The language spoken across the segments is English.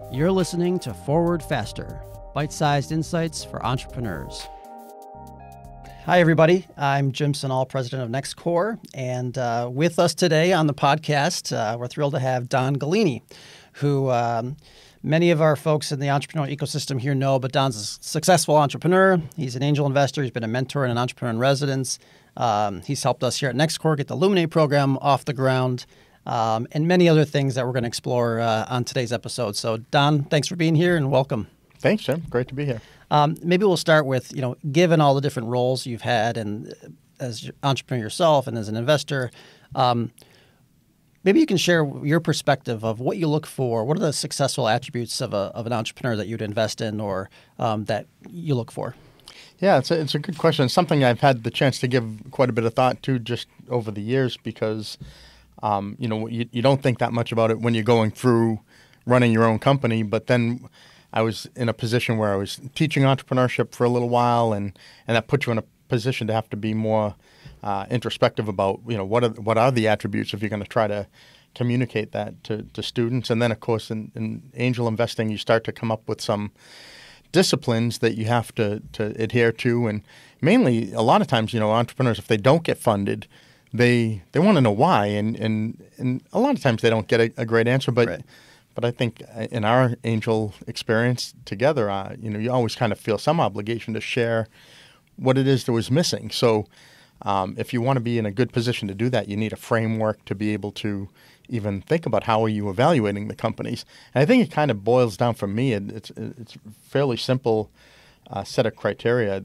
You're listening to Forward Faster, bite-sized insights for entrepreneurs. Hi, everybody. I'm Jim Senall, President of NextCorps, and with us today on the podcast, we're thrilled to have Don Golini, who many of our folks in the entrepreneurial ecosystem here know, but Don's a successful entrepreneur. He's an angel investor. He's been a mentor and an entrepreneur in residence. He's helped us here at NextCorps get the Luminate program off the ground, and many other things that we're going to explore on today's episode. So, Don, thanks for being here and welcome. Thanks, Jim. Great to be here. Maybe we'll start with, given all the different roles you've had and as an entrepreneur yourself and as an investor, maybe you can share your perspective of what you look for. What are the successful attributes of an entrepreneur that you'd invest in or that you look for? Yeah, it's a good question. It's something I've had the chance to give quite a bit of thought to just over the years because, you don't think that much about it when you're going through running your own company. But then I was in a position where I was teaching entrepreneurship for a little while, and that put you in a position to have to be more introspective about, what are the attributes if you're going to try to communicate that to students. And then, of course, in angel investing, you start to come up with some disciplines that you have to adhere to. And mainly, a lot of times, entrepreneurs, if they don't get funded, they want to know why. And a lot of times they don't get a great answer. But Right. But I think in our angel experience together, you always kind of feel some obligation to share what it is that was missing. So if you want to be in a good position to do that, you need a framework to be able to even think about how are you evaluating the companies. And I think it kind of boils down for me. It's a fairly simple set of criteria.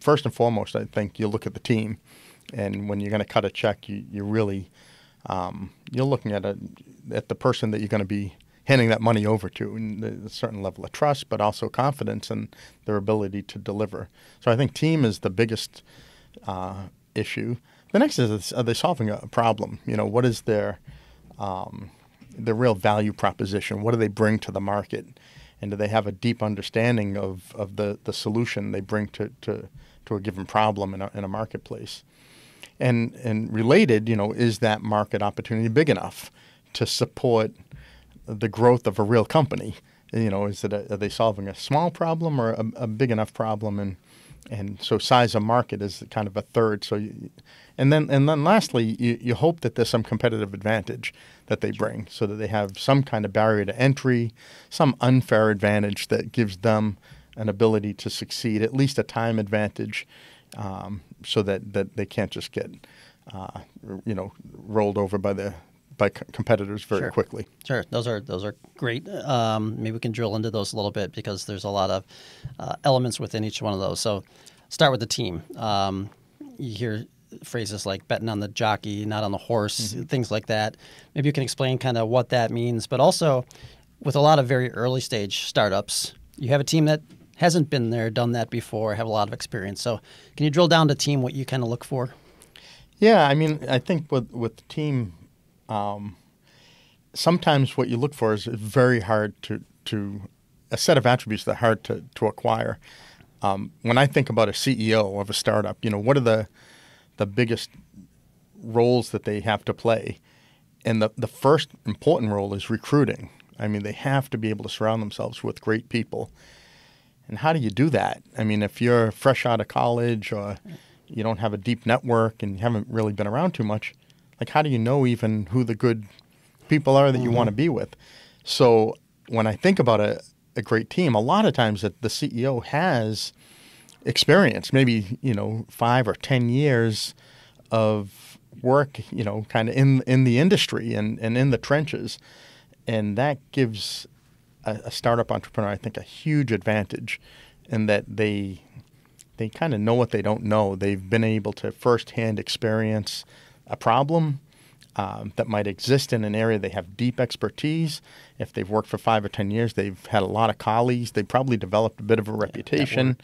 First and foremost, I think you look at the team. And when you're going to cut a check, you really you're looking at the person that you're going to be handing that money over to, and a certain level of trust, but also confidence in their ability to deliver. So I think team is the biggest issue. The next is, are they solving a problem? What is their real value proposition? What do they bring to the market? And do they have a deep understanding of the solution they bring to a given problem in a marketplace? And related, is that market opportunity big enough to support the growth of a real company? Are they solving a small problem or a big enough problem? And so size of market is kind of a third. So, and then lastly, you hope that there's some competitive advantage that they bring, so that they have some kind of barrier to entry, some unfair advantage that gives them an ability to succeed, at least a time advantage. So that they can't just get, rolled over by competitors very quickly. Sure, those are great. Maybe we can drill into those a little bit because there's a lot of elements within each one of those. So, start with the team. You hear phrases like betting on the jockey, not on the horse, things like that. Maybe you can explain kind of what that means. But also, with a lot of very early stage startups, you have a team that hasn't been there, done that before, have a lot of experience. So can you drill down to team what you kind of look for? Yeah, I think with the team, sometimes what you look for is very hard to a set of attributes that are hard to acquire. When I think about a CEO of a startup, what are the biggest roles that they have to play? And the first important role is recruiting. They have to be able to surround themselves with great people. And how do you do that? If you're fresh out of college or you don't have a deep network and you haven't really been around too much, how do you know even who the good people are that you want to be with? So when I think about a great team, a lot of times that the CEO has experience, maybe, 5 or 10 years of work, kind of in the industry and in the trenches. And that gives a startup entrepreneur, I think, a huge advantage in that they kind of know what they don't know. They've been able to firsthand experience a problem that might exist in an area. They have deep expertise. If they've worked for 5 or 10 years, they've had a lot of colleagues. They probably developed a bit of a reputation.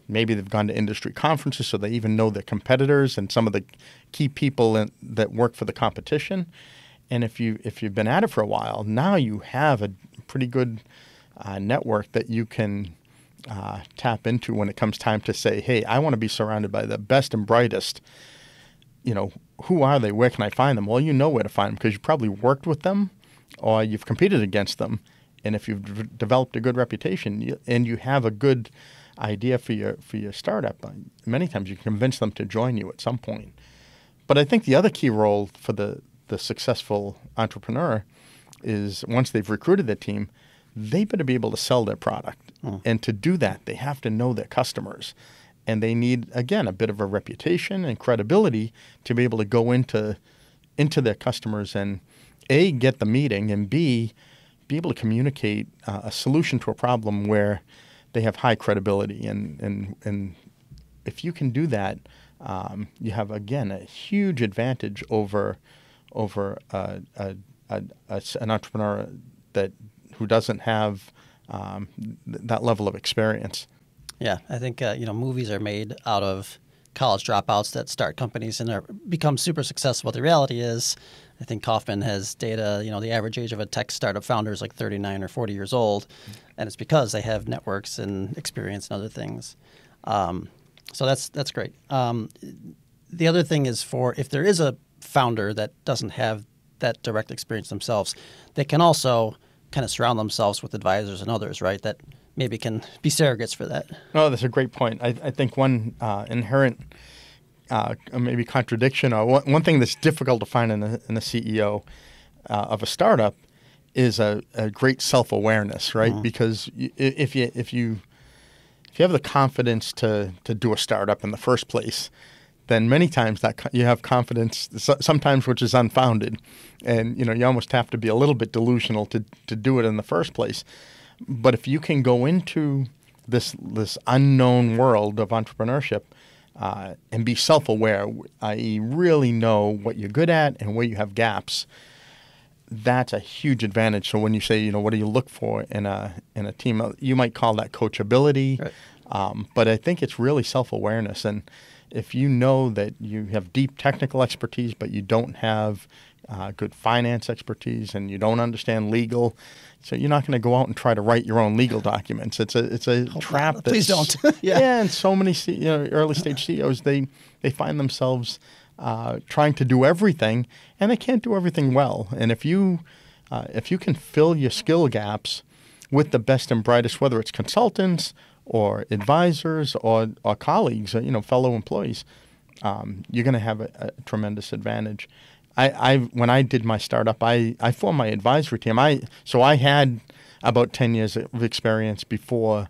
Maybe they've gone to industry conferences, so they even know their competitors and some of the key people that work for the competition. And if you've been at it for a while, now you have a pretty good network that you can tap into when it comes time to say, hey, I want to be surrounded by the best and brightest. Who are they? Where can I find them? Well, you know where to find them because you probably worked with them or you've competed against them. And if you've developed a good reputation and you have a good idea for your startup, many times you can convince them to join you at some point. But I think the other key role for the successful entrepreneur is once they've recruited their team, they better be able to sell their product. And to do that, they have to know their customers. And they need, again, a bit of a reputation and credibility to be able to go into their customers and, A, get the meeting, and B, be able to communicate a solution to a problem where they have high credibility. And if you can do that, you have, again, a huge advantage over an entrepreneur who doesn't have that level of experience. Yeah, I think movies are made out of college dropouts that start companies and become super successful. The reality is, I think Kaufman has data, the average age of a tech startup founder is like 39 or 40 years old, and it's because they have networks and experience and other things. So that's great. The other thing is if there is a founder that doesn't have that direct experience themselves, they can also kind of surround themselves with advisors and others, right, that maybe can be surrogates for that. Oh, that's a great point. I think one inherent maybe contradiction, or one thing that's difficult to find in a CEO of a startup is a great self-awareness, right? Because if you have the confidence to do a startup in the first place, then many times that you have confidence, sometimes which is unfounded, and you almost have to be a little bit delusional to do it in the first place. But if you can go into this unknown world of entrepreneurship and be self-aware, i.e., really know what you're good at and where you have gaps, that's a huge advantage. So when you say, what do you look for in a team, you might call that coachability, right. But I think it's really self-awareness. And if you know that you have deep technical expertise, but you don't have good finance expertise and you don't understand legal, so you're not going to go out and try to write your own legal documents. It's a trap. Please don't. Yeah, and so many early stage CEOs, they find themselves trying to do everything, and they can't do everything well. And if you can fill your skill gaps with the best and brightest, whether it's consultants or advisors or colleagues, fellow employees, you're going to have a tremendous advantage. When I did my startup, I formed my advisory team. So I had about 10 years of experience before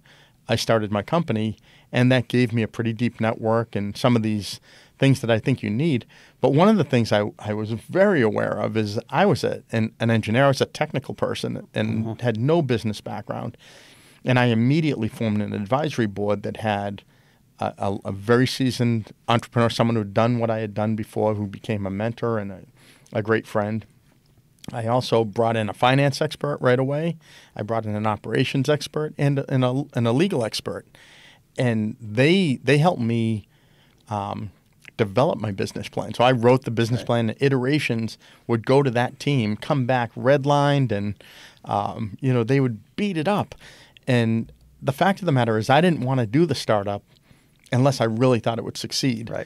I started my company, and that gave me a pretty deep network and some of these things that I think you need. But one of the things I was very aware of is I was an engineer. I was a technical person and had no business background. And I immediately formed an advisory board that had a very seasoned entrepreneur, someone who had done what I had done before, who became a mentor and a great friend. I also brought in a finance expert right away. I brought in an operations expert and a legal expert. And they helped me develop my business plan. So I wrote the business plan, and iterations would go to that team, come back redlined, and they would beat it up. And the fact of the matter is I didn't want to do the startup unless I really thought it would succeed. Right.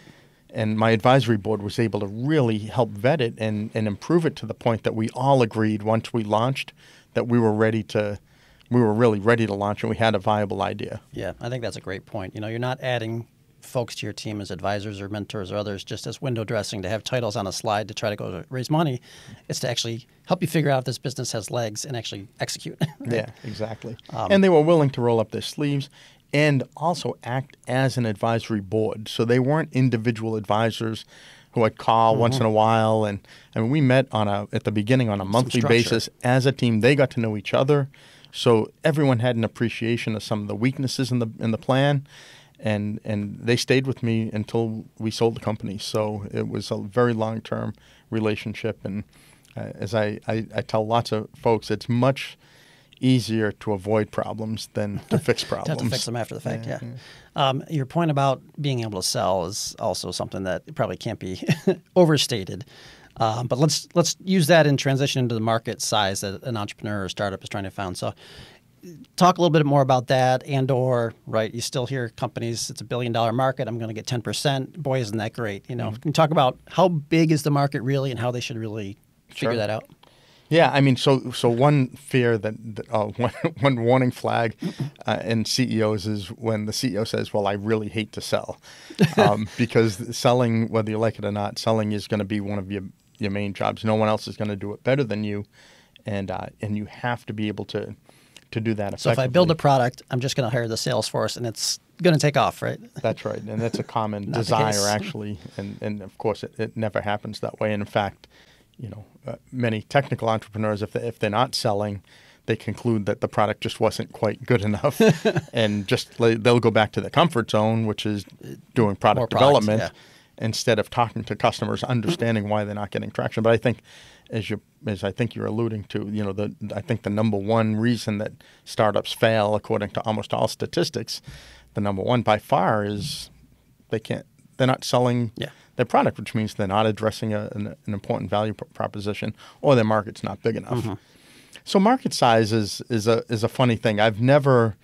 And my advisory board was able to really help vet it and improve it to the point that we all agreed once we launched that we were really ready to launch and we had a viable idea. Yeah, I think that's a great point. You're not adding folks to your team as advisors or mentors or others just as window dressing to have titles on a slide to try to go to raise money. It's to actually help you figure out if this business has legs and actually execute. Right? Yeah, exactly. And they were willing to roll up their sleeves and also act as an advisory board. So they weren't individual advisors who I'd call once in a while. And we met at the beginning on a monthly basis as a team. They got to know each other. So everyone had an appreciation of some of the weaknesses in the plan. And they stayed with me until we sold the company. So it was a very long-term relationship. And as I tell lots of folks, it's much easier to avoid problems than to fix problems. To fix them after the fact, yeah. Your point about being able to sell is also something that probably can't be overstated. But let's use that in transition into the market size that an entrepreneur or startup is trying to find. So talk a little bit more about that right, you still hear companies, it's $1 billion market, I'm going to get 10%. Boy, isn't that great. Can you talk about how big is the market really and how they should really figure that out? Yeah, I mean, so one fear one warning flag in CEOs is when the CEO says, "Well, I really hate to sell," because selling, whether you like it or not, selling is going to be one of your main jobs. No one else is going to do it better than you, and you have to be able to do that effectively. So if I build a product, I'm just going to hire the sales force, and it's going to take off, right? That's right, and that's a common desire actually, and of course it never happens that way. And in fact, many technical entrepreneurs, if they're not selling, they conclude that the product just wasn't quite good enough, and they'll go back to the comfort zone, which is doing product development, instead of talking to customers, understanding why they're not getting traction. But I think, as I think you're alluding to, I think the number one reason that startups fail, according to almost all statistics, the number one by far is they're not selling their product, which means they're not addressing an important value proposition, or their market's not big enough. Mm-hmm. So market size is a funny thing. I've never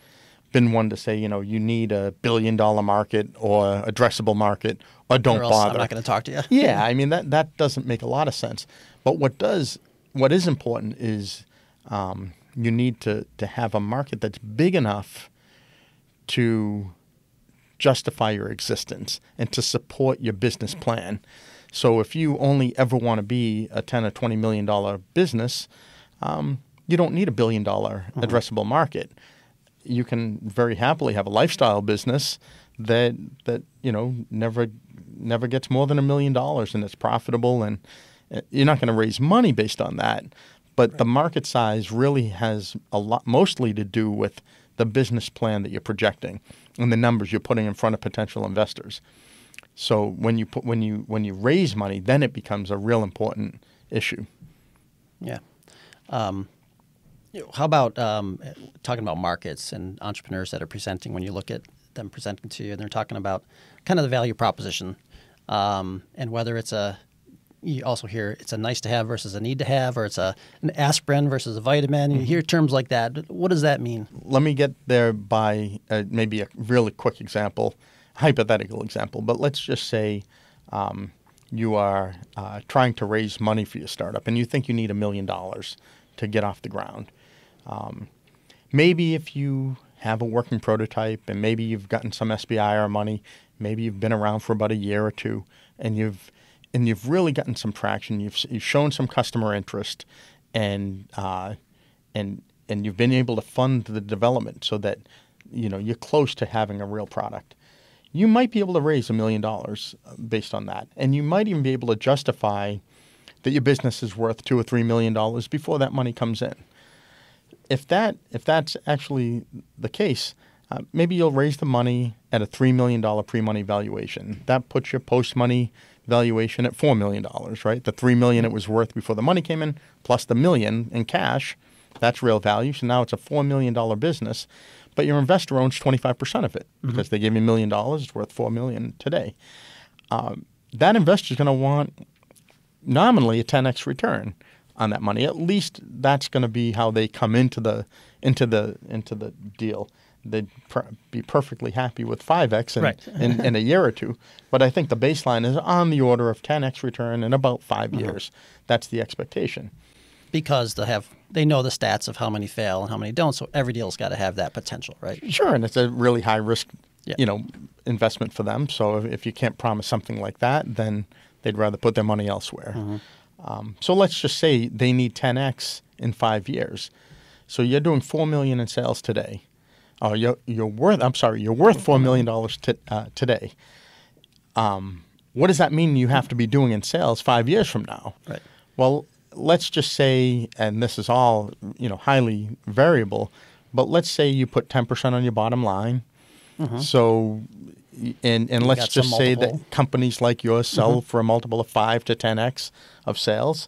been one to say, you need a $1 billion market or addressable market, or don't bother. I'm not going to talk to you. Yeah, I mean that doesn't make a lot of sense. But what is important is you need to have a market that's big enough to justify your existence and to support your business plan. So if you only ever want to be a $10 or $20 million business, you don't need a $1 billion addressable market. You can very happily have a lifestyle business that never gets more than $1 million, and it's profitable, and you're not going to raise money based on that. But the market size really has mostly to do with the business plan that you're projecting and the numbers you're putting in front of potential investors. So when you raise money, then it becomes a real important issue. Yeah. How about talking about markets and entrepreneurs that are presenting? When you look at them presenting to you, and they're talking about kind of the value proposition, and whether you also hear it's a nice to have versus a need to have, or it's an aspirin versus a vitamin. You hear terms like that. What does that mean? Let me get there by maybe a really quick example, hypothetical example. But let's just say you are trying to raise money for your startup, and you think you need $1 million to get off the ground. Maybe if you have a working prototype, and maybe you've gotten some SBIR money, maybe you've been around for about a year or two, and you've really gotten some traction. You've shown some customer interest, and you've been able to fund the development so that you're close to having a real product. You might be able to raise $1 million based on that, and you might even be able to justify that your business is worth $2 or $3 million before that money comes in. If that's actually the case, maybe you'll raise the money at a $3 million pre-money valuation. That puts your post-money valuation at $4 million, right? The $3 million it was worth before the money came in, plus the $1 million in cash, that's real value. So now it's a $4 million business, but your investor owns 25% of it because they gave you $1 million. It's worth $4 million today. That investor is going to want nominally a 10x return on that money. At least that's going to be how they come into the deal. They'd be perfectly happy with 5x in a year or two. But I think the baseline is on the order of 10x return in about 5 years. That's the expectation. Because they know the stats of how many fail and how many don't, so every deal's got to have that potential, right? Sure, and it's a really high risk investment for them. So if you can't promise something like that, then they'd rather put their money elsewhere. So let's just say they need 10x in 5 years. So you're doing $4 million in sales today. You're worth $4 million today. What does that mean you have to be doing in sales 5 years from now? Right. Well, let's just say, and this is all highly variable, but let's say you put 10% on your bottom line. So, and let's just say that companies like yours sell for a multiple of 5 to 10x of sales.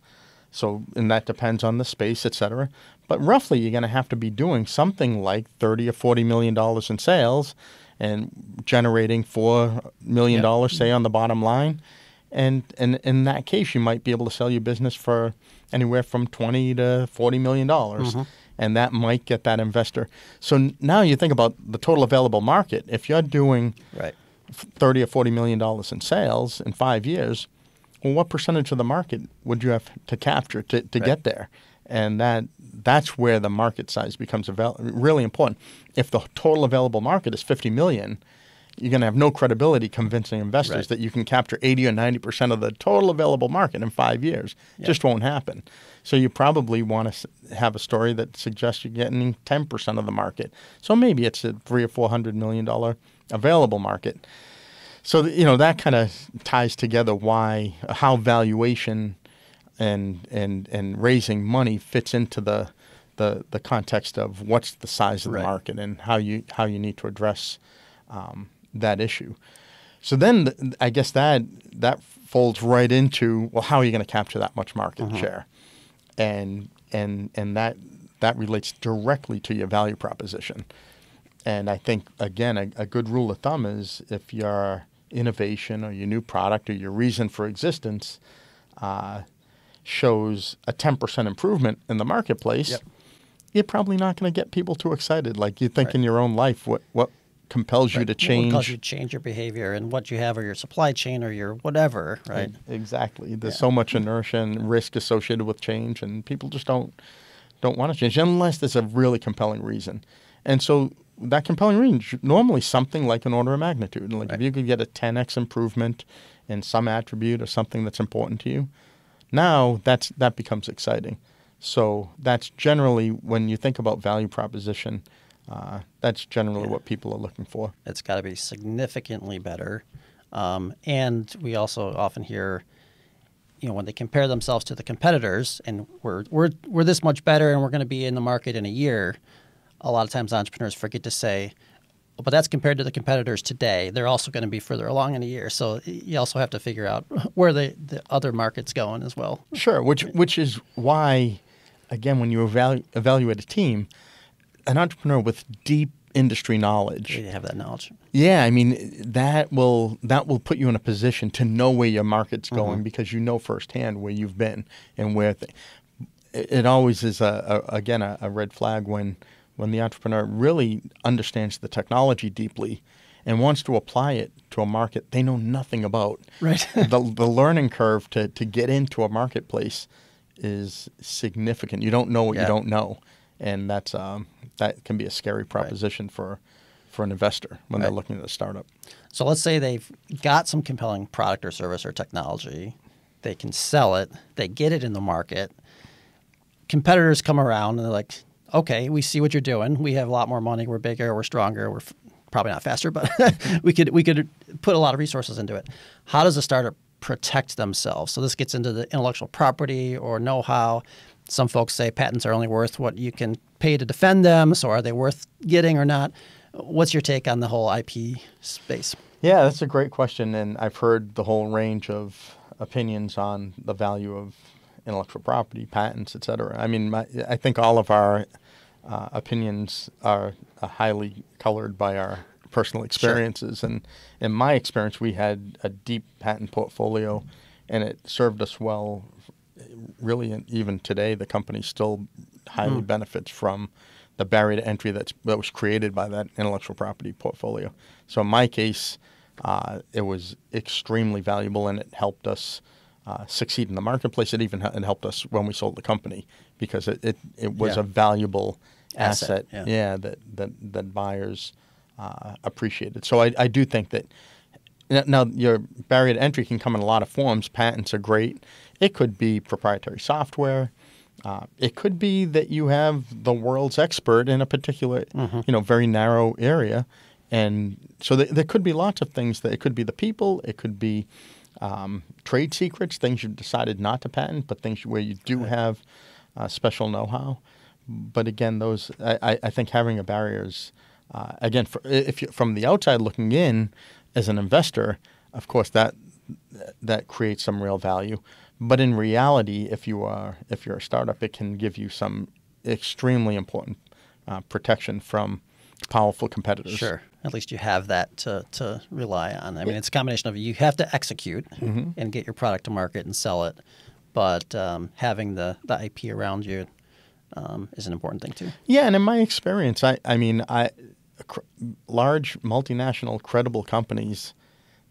So, and that depends on the space, et cetera. But roughly, you're going to have to be doing something like $30 or $40 million in sales and generating $4 million, say, on the bottom line. And in that case, you might be able to sell your business for anywhere from $20 to $40 million. And that might get that investor. So now you think about the total available market. If you're doing $30 or $40 million in sales in 5 years, well, what percentage of the market would you have to capture to get there? And that's where the market size becomes really important. If the total available market is 50 million, you're going to have no credibility convincing investors that you can capture 80 or 90% of the total available market in 5 years. It just won't happen. So you probably want to have a story that suggests you're getting 10% of the market. So maybe it's a $300 or $400 million available market. So that kind of ties together how valuation and raising money fits into the context of what's the size of the market and how you need to address that issue. So then I guess that folds right into, well, how are you going to capture that much market share? And that relates directly to your value proposition. And I think, again, a good rule of thumb is if your innovation or your new product or your reason for existence shows a 10% improvement in the marketplace, you're probably not going to get people too excited. Like you think in your own life, what compels you to change? What causes you to change your behavior and what you have or your supply chain or your whatever, right? Exactly. There's so much inertia and risk associated with change, and people just don't want to change unless there's a really compelling reason. And so that compelling reason is normally something like an order of magnitude. Like if you could get a 10x improvement in some attribute or something that's important to you, now that becomes exciting. So that's generally, when you think about value proposition, that's generally what people are looking for. It's got to be significantly better. And we also often hear, when they compare themselves to the competitors, and we're this much better and we're going to be in the market in a year, a lot of times entrepreneurs forget to say, but that's compared to the competitors today. They're also going to be further along in a year. So you also have to figure out where the other market's going as well. Sure, which is why, again, when you evaluate a team, an entrepreneur with deep industry knowledge. You have that knowledge. Yeah, I mean, that will put you in a position to know where your market's going because you know firsthand where you've been and where it always is, again, a red flag when the entrepreneur really understands the technology deeply and wants to apply it to a market they know nothing about. Right. The learning curve to get into a marketplace is significant. You don't know what you don't know. And that can be a scary proposition for an investor when they're looking at a startup. So let's say they've got some compelling product or service or technology. They can sell it. They get it in the market. Competitors come around and they're like, okay, we see what you're doing. We have a lot more money. We're bigger. We're stronger. We're probably not faster, but we could put a lot of resources into it. How does a startup protect themselves? So this gets into the intellectual property or know-how. Some folks say patents are only worth what you can pay to defend them. So are they worth getting or not? What's your take on the whole IP space? Yeah, that's a great question. And I've heard the whole range of opinions on the value of intellectual property, patents, et cetera. I mean, I think all of our opinions are highly colored by our personal experiences. Sure. And in my experience, we had a deep patent portfolio, and it served us well. Really, even today, the company still highly benefits from the barrier to entry that was created by that intellectual property portfolio. So in my case, it was extremely valuable, and it helped us succeed in the marketplace. It even helped us when we sold the company because it was a valuable asset that buyers appreciated. So I do think that now your barrier to entry can come in a lot of forms. Patents are great. It could be proprietary software. It could be that you have the world's expert in a particular, very narrow area. And so there could be lots of things. It could be the people. It could be trade secrets, things you've decided not to patent, but things where you do have special know-how. But again, those I think having a barrier is, again, if you're from the outside looking in as an investor, of course that creates some real value. But in reality, if you're a startup, it can give you some extremely important protection from powerful competitors. Sure. At least you have that to rely on. I mean, it's a combination of you have to execute and get your product to market and sell it, but having the IP around you is an important thing too. Yeah, and in my experience, I mean, large multinational credible companies,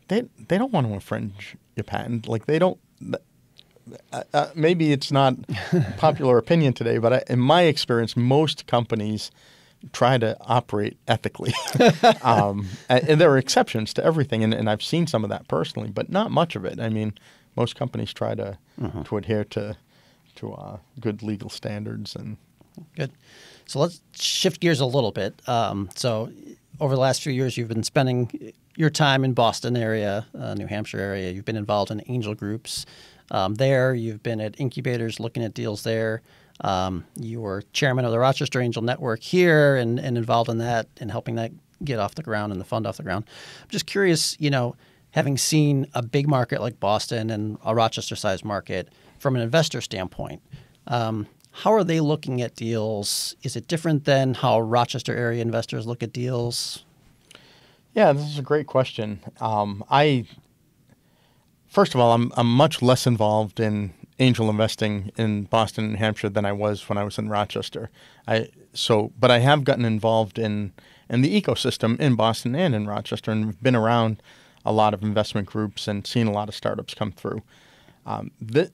they don't want to infringe your patent. Like they don't. maybe it's not popular opinion today, but in my experience, most companies try to operate ethically. And there are exceptions to everything, and I've seen some of that personally, but not much of it. I mean, most companies try to adhere to good legal standards. And good. So let's shift gears a little bit. So over the last few years, you've been spending your time in Boston area, New Hampshire area. You've been involved in angel groups there. You've been at incubators looking at deals there. You were chairman of the Rochester Angel Network here and involved in that and helping that get off the ground and the fund off the ground. I'm just curious, having seen a big market like Boston and a Rochester-sized market from an investor standpoint, how are they looking at deals? Is it different than how Rochester area investors look at deals? Yeah, this is a great question. First of all, I'm much less involved in angel investing in Boston and New Hampshire than I was when I was in Rochester. But I have gotten involved in the ecosystem in Boston and in Rochester, and been around a lot of investment groups and seen a lot of startups come through. The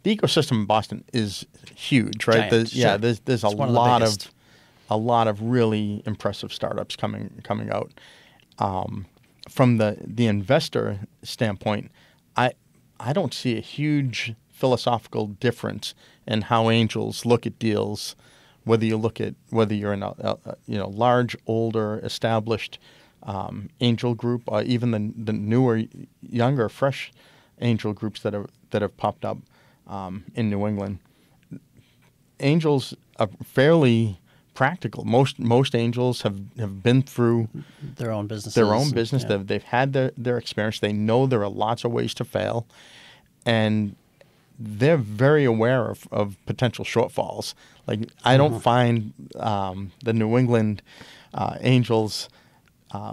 ecosystem in Boston is huge, right? Giant, There's a lot of really impressive startups coming out. From the investor standpoint, I don't see a huge philosophical difference in how angels look at deals, whether you're in a large, older, established angel group, or even the newer, younger, fresh angel groups that have popped up in New England. Angels are fairly practical. Most angels have been through their own business. Yeah. They've had their experience. They know there are lots of ways to fail, and they're very aware of potential shortfalls. Like, I don't find the New England angels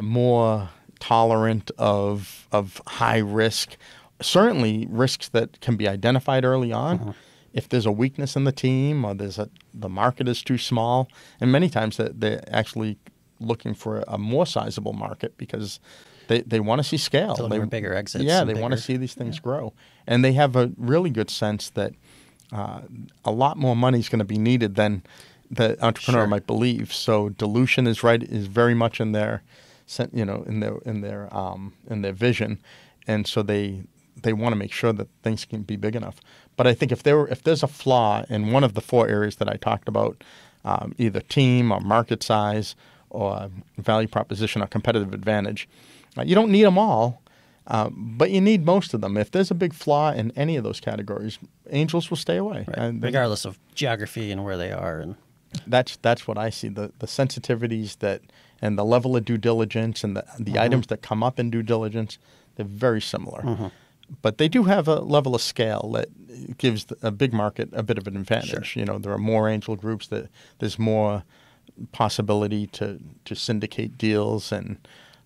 more tolerant of high risk. Certainly risks that can be identified early on. If there's a weakness in the team, or the market is too small, and many times they're actually looking for a more sizable market because they want to see scale. They want bigger exits. Yeah, they want to see these things grow, and they have a really good sense that a lot more money is going to be needed than the entrepreneur might believe. So dilution is very much in their their vision, and so they want to make sure that things can be big enough. But I think if there's a flaw in one of the four areas that I talked about, either team or market size or value proposition or competitive advantage, you don't need them all, but you need most of them. If there's a big flaw in any of those categories, angels will stay away, regardless of geography and where they are. And that's what I see. The sensitivities and the level of due diligence and the items that come up in due diligence, they're very similar. But they do have a level of scale that gives a big market a bit of an advantage. Sure. There are more angel groups, there's more possibility to syndicate deals, and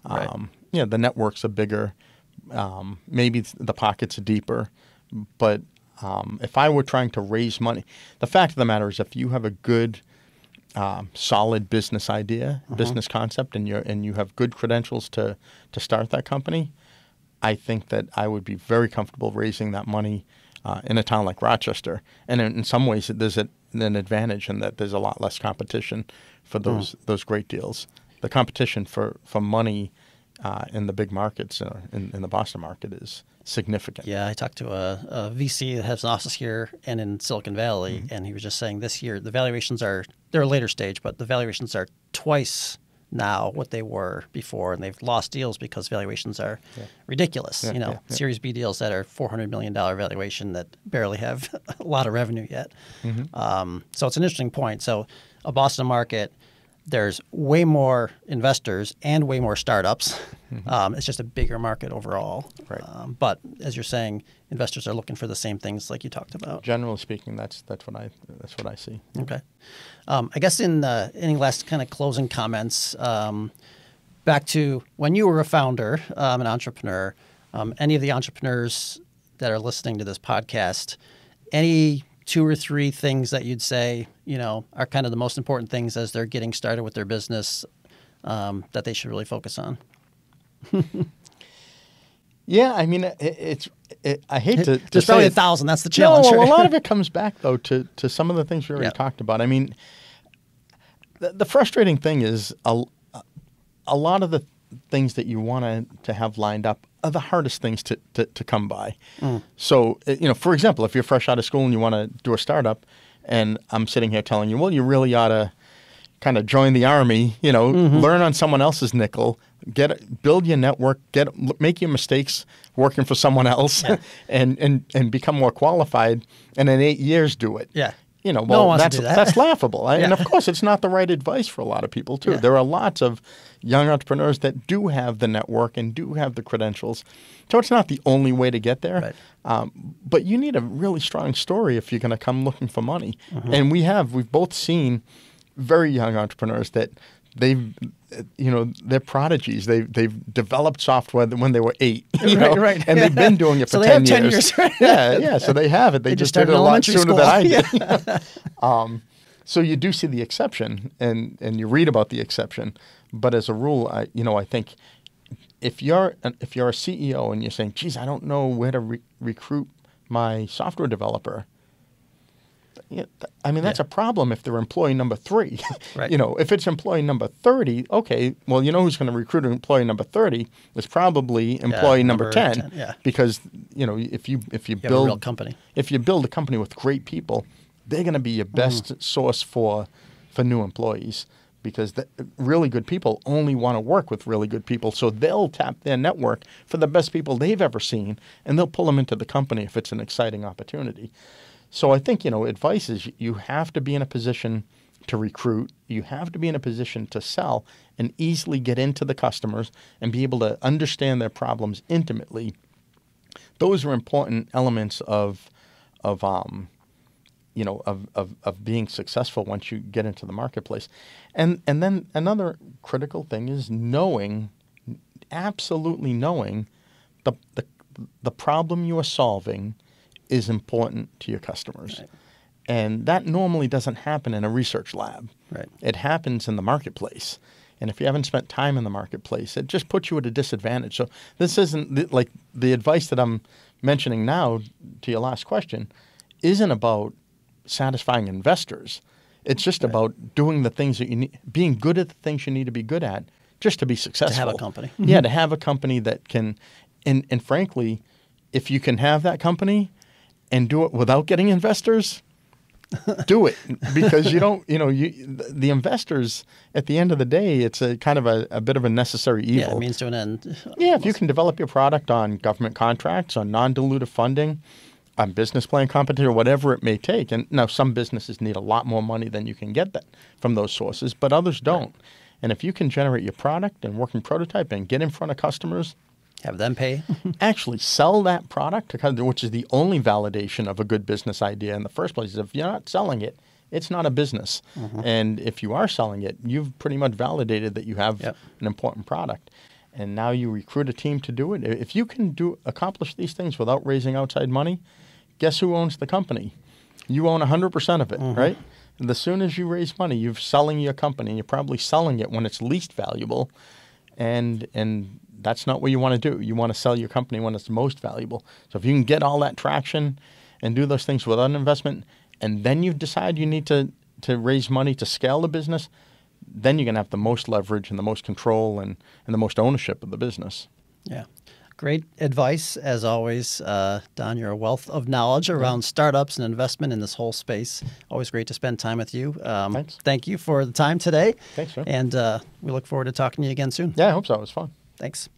the networks are bigger. Maybe the pockets are deeper. But if I were trying to raise money, the fact of the matter is, if you have a good, solid business idea, business concept, and you have good credentials to start that company, I think that I would be very comfortable raising that money in a town like Rochester. And in some ways, there's an advantage in that there's a lot less competition for those great deals. The competition for money in the big markets, in the Boston market, is significant. Yeah, I talked to a VC that has an office here and in Silicon Valley, and he was just saying this year the valuations they're a later stage, but the valuations are twice now what they were before, and they've lost deals because valuations are ridiculous. Series B deals that are $400 million valuation that barely have a lot of revenue yet. So it's an interesting point. So a Boston market, there's way more investors and way more startups. It's just a bigger market overall. Right. But as you're saying, investors are looking for the same things like you talked about. Generally speaking, that's what I see. Okay. I guess in any last kind of closing comments, back to when you were a founder, an entrepreneur, any of the entrepreneurs that are listening to this podcast, any 2 or 3 things that you'd say, are kind of the most important things as they're getting started with their business that they should really focus on? Yeah, I mean, I hate to There's say probably it. 1,000. That's the challenge. No, well, a lot of it comes back, though, to some of the things we already Yeah. talked about. I mean, the frustrating thing is a lot of the things that you want to have lined up are the hardest things to come by. So, for example, if you're fresh out of school and you want to do a startup, and I'm sitting here telling you, well, you really ought to kind of join the Army, learn on someone else's nickel, build your network, make your mistakes working for someone else, and become more qualified, and in 8 years do it. Yeah. Well, No one wants to do that. that's laughable. And of course, it's not the right advice for a lot of people, too. Yeah. There are lots of young entrepreneurs that do have the network and do have the credentials. So it's not the only way to get there. Right. But you need a really strong story if you're going to come looking for money. And we've both seen very young entrepreneurs that they're prodigies. They've developed software when they were 8, Right. and they've been doing it for So they 10 have 10 years. years, right? Yeah. So they have it. They just did started it a lot elementary sooner school. than I did. So you do see the exception, and you read about the exception. But as a rule, I think if you're a CEO and you're saying, "Geez, I don't know where to recruit my software developer," that's a problem if they're employee number 3. Right. If it's employee number 30, okay, well, who's going to recruit employee number 30 is probably employee number 10. Yeah. Because, if you You have a build real company. if you build a company with great people, they're going to be your best source for new employees, because really good people only want to work with really good people. So they'll tap their network for the best people they've ever seen, and they'll pull them into the company if it's an exciting opportunity. So I think, advice is you have to be in a position to recruit. You have to be in a position to sell and easily get into the customers and be able to understand their problems intimately. Those are important elements of being successful once you get into the marketplace. And then another critical thing is absolutely knowing the problem you are solving is important to your customers. Right. And that normally doesn't happen in a research lab. Right. It happens in the marketplace. And if you haven't spent time in the marketplace, it just puts you at a disadvantage. So this isn't like the advice that I'm mentioning now to your last question isn't about satisfying investors. It's just about doing the things that you need, being good at the things you need to be good at just to be successful. To have a company. Yeah, to have a company that can, and frankly, if you can have that company and do it without getting investors, do it, because the investors at the end of the day, it's a kind of a bit of a necessary evil. Yeah, it means to an end. Yeah, if you can develop your product on government contracts, on non-dilutive funding, on business plan competition, or whatever it may take. And now some businesses need a lot more money than you can get that from those sources, but others don't. Right. And if you can generate your product and working prototype and get in front of customers, have them pay. actually sell that product, which is the only validation of a good business idea in the first place. If you're not selling it, it's not a business. And if you are selling it, you've pretty much validated that you have an important product. And now you recruit a team to do it. If you can accomplish these things without raising outside money, guess who owns the company? You own 100% of it, right? And as soon as you raise money, you're selling your company. You're probably selling it when it's least valuable, and that's not what you want to do. You want to sell your company when it's most valuable. So if you can get all that traction and do those things without an investment, and then you decide you need to raise money to scale the business, then you're going to have the most leverage and the most control and the most ownership of the business. Yeah. Great advice, as always. Don, you're a wealth of knowledge around startups and investment in this whole space. Always great to spend time with you. Thanks. Thank you for the time today. Thanks, sir. And we look forward to talking to you again soon. Yeah, I hope so. It was fun. Thanks.